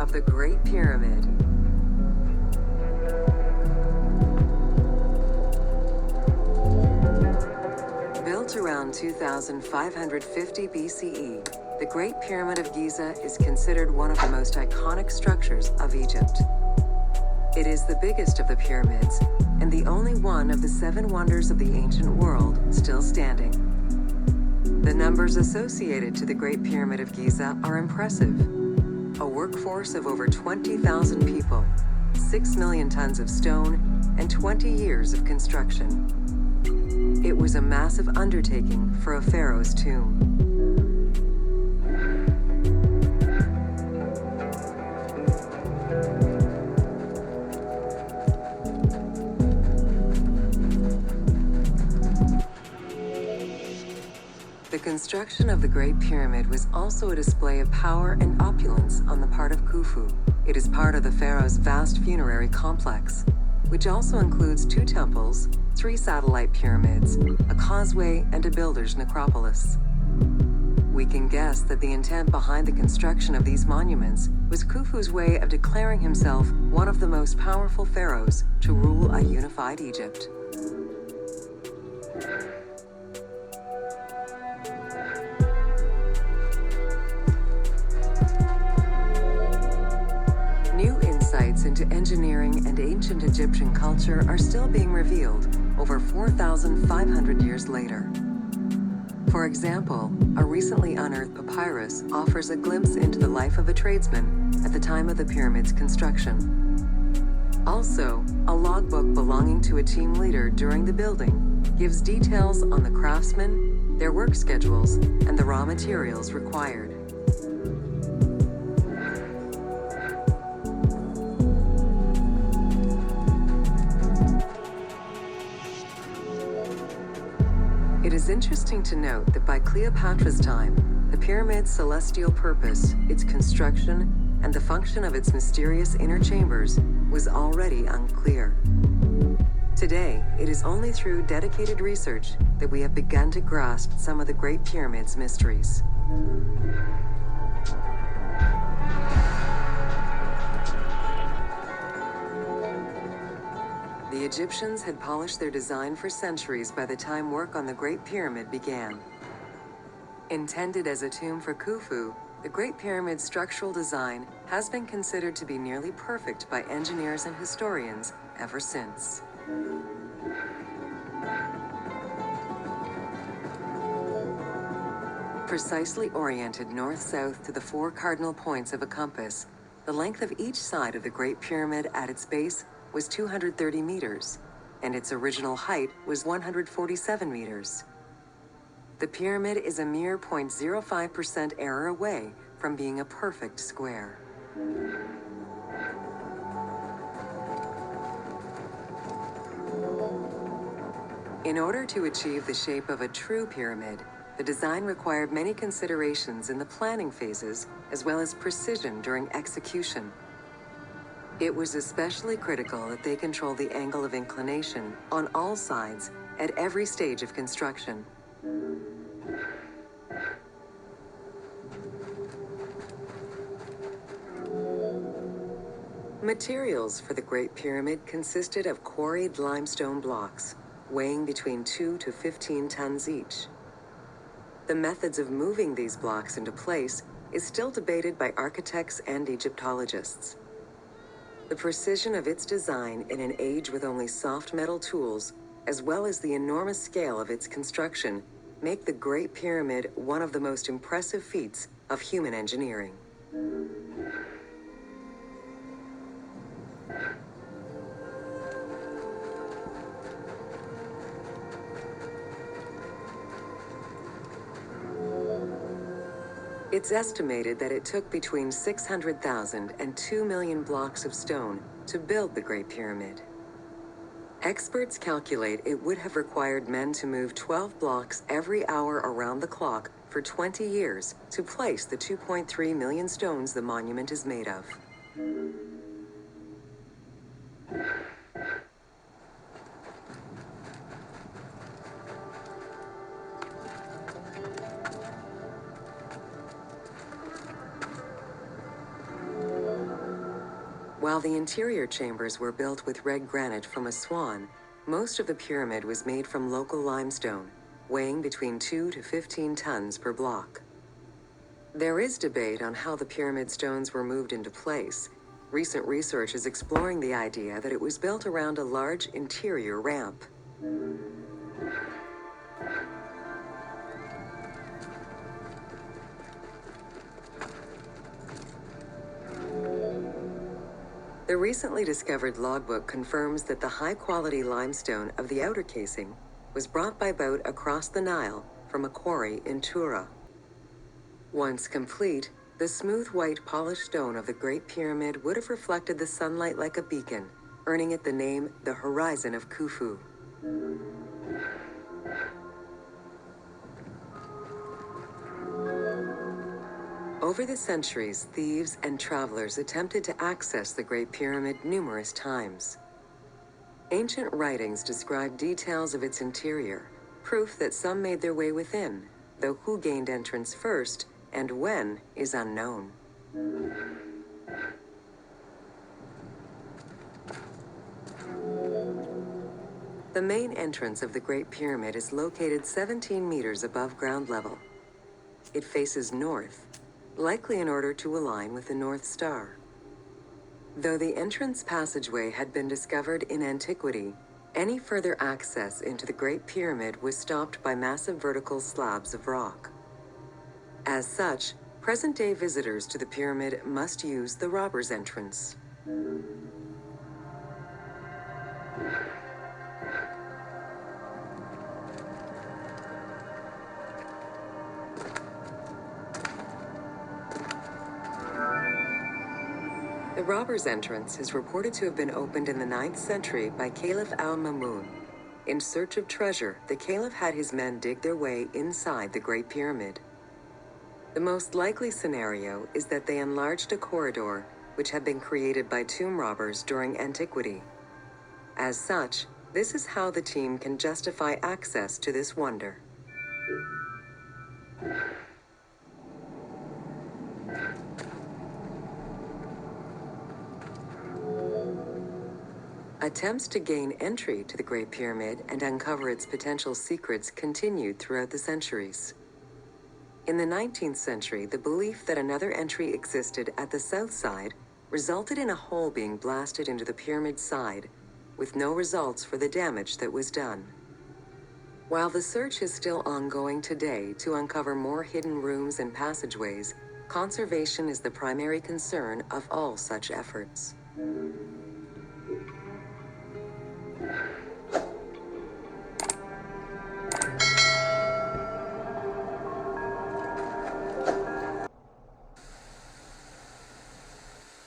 of the Great Pyramid. Built around 2550 BCE, the Great Pyramid of Giza is considered one of the most iconic structures of Egypt. It is the biggest of the pyramids, and the only one of the 7 wonders of the ancient world still standing. The numbers associated to the Great Pyramid of Giza are impressive. A workforce of over 20,000 people, 6 million tons of stone, and 20 years of construction. It was a massive undertaking for a pharaoh's tomb. The construction of the Great Pyramid was also a display of power and opulence on the part of Khufu. It is part of the pharaoh's vast funerary complex, which also includes 2 temples, 3 satellite pyramids, a causeway, and a builder's necropolis. We can guess that the intent behind the construction of these monuments was Khufu's way of declaring himself one of the most powerful pharaohs to rule a unified Egypt. New insights into engineering and ancient Egyptian culture are still being revealed over 4,500 years later. For example, a recently unearthed papyrus offers a glimpse into the life of a tradesman at the time of the pyramid's construction. Also, a logbook belonging to a team leader during the building gives details on the craftsmen, their work schedules, and the raw materials required. It is interesting to note that by Cleopatra's time, the pyramid's celestial purpose, its construction, and the function of its mysterious inner chambers was already unclear. Today, it is only through dedicated research that we have begun to grasp some of the Great Pyramid's mysteries. The Egyptians had polished their design for centuries by the time work on the Great Pyramid began. Intended as a tomb for Khufu, the Great Pyramid's structural design has been considered to be nearly perfect by engineers and historians ever since. Precisely oriented north-south to the 4 cardinal points of a compass, the length of each side of the Great Pyramid at its base was 230 meters, and its original height was 147 meters. The pyramid is a mere 0.05% error away from being a perfect square. In order to achieve the shape of a true pyramid, the design required many considerations in the planning phases as well as precision during execution. It was especially critical that they control the angle of inclination on all sides at every stage of construction. Materials for the Great Pyramid consisted of quarried limestone blocks, weighing between 2 to 15 tons each. The methods of moving these blocks into place is still debated by architects and Egyptologists. The precision of its design in an age with only soft metal tools, as well as the enormous scale of its construction, make the Great Pyramid one of the most impressive feats of human engineering. It's estimated that it took between 600,000 and 2 million blocks of stone to build the Great Pyramid. Experts calculate it would have required men to move 12 blocks every hour around the clock for 20 years to place the 2.3 million stones the monument is made of. While the interior chambers were built with red granite from Aswan, most of the pyramid was made from local limestone, weighing between 2 to 15 tons per block. There is debate on how the pyramid stones were moved into place. Recent research is exploring the idea that it was built around a large interior ramp. The recently discovered logbook confirms that the high-quality limestone of the outer casing was brought by boat across the Nile from a quarry in Tura. Once complete, the smooth white polished stone of the Great Pyramid would have reflected the sunlight like a beacon, earning it the name the Horizon of Khufu. Over the centuries, thieves and travelers attempted to access the Great Pyramid numerous times. Ancient writings describe details of its interior, proof that some made their way within, though who gained entrance first and when is unknown. The main entrance of the Great Pyramid is located 17 meters above ground level. It faces north, likely in order to align with the North Star. Though the entrance passageway had been discovered in antiquity, any further access into the Great Pyramid was stopped by massive vertical slabs of rock. As such, present-day visitors to the pyramid must use the robber's entrance. The robber's entrance is reported to have been opened in the 9th century by Caliph al-Mamun. In search of treasure, the Caliph had his men dig their way inside the Great Pyramid. The most likely scenario is that they enlarged a corridor which had been created by tomb robbers during antiquity. As such, this is how the team can justify access to this wonder. Attempts to gain entry to the Great Pyramid and uncover its potential secrets continued throughout the centuries. In the 19th century, the belief that another entry existed at the south side resulted in a hole being blasted into the pyramid's side, with no results for the damage that was done. While the search is still ongoing today to uncover more hidden rooms and passageways, conservation is the primary concern of all such efforts.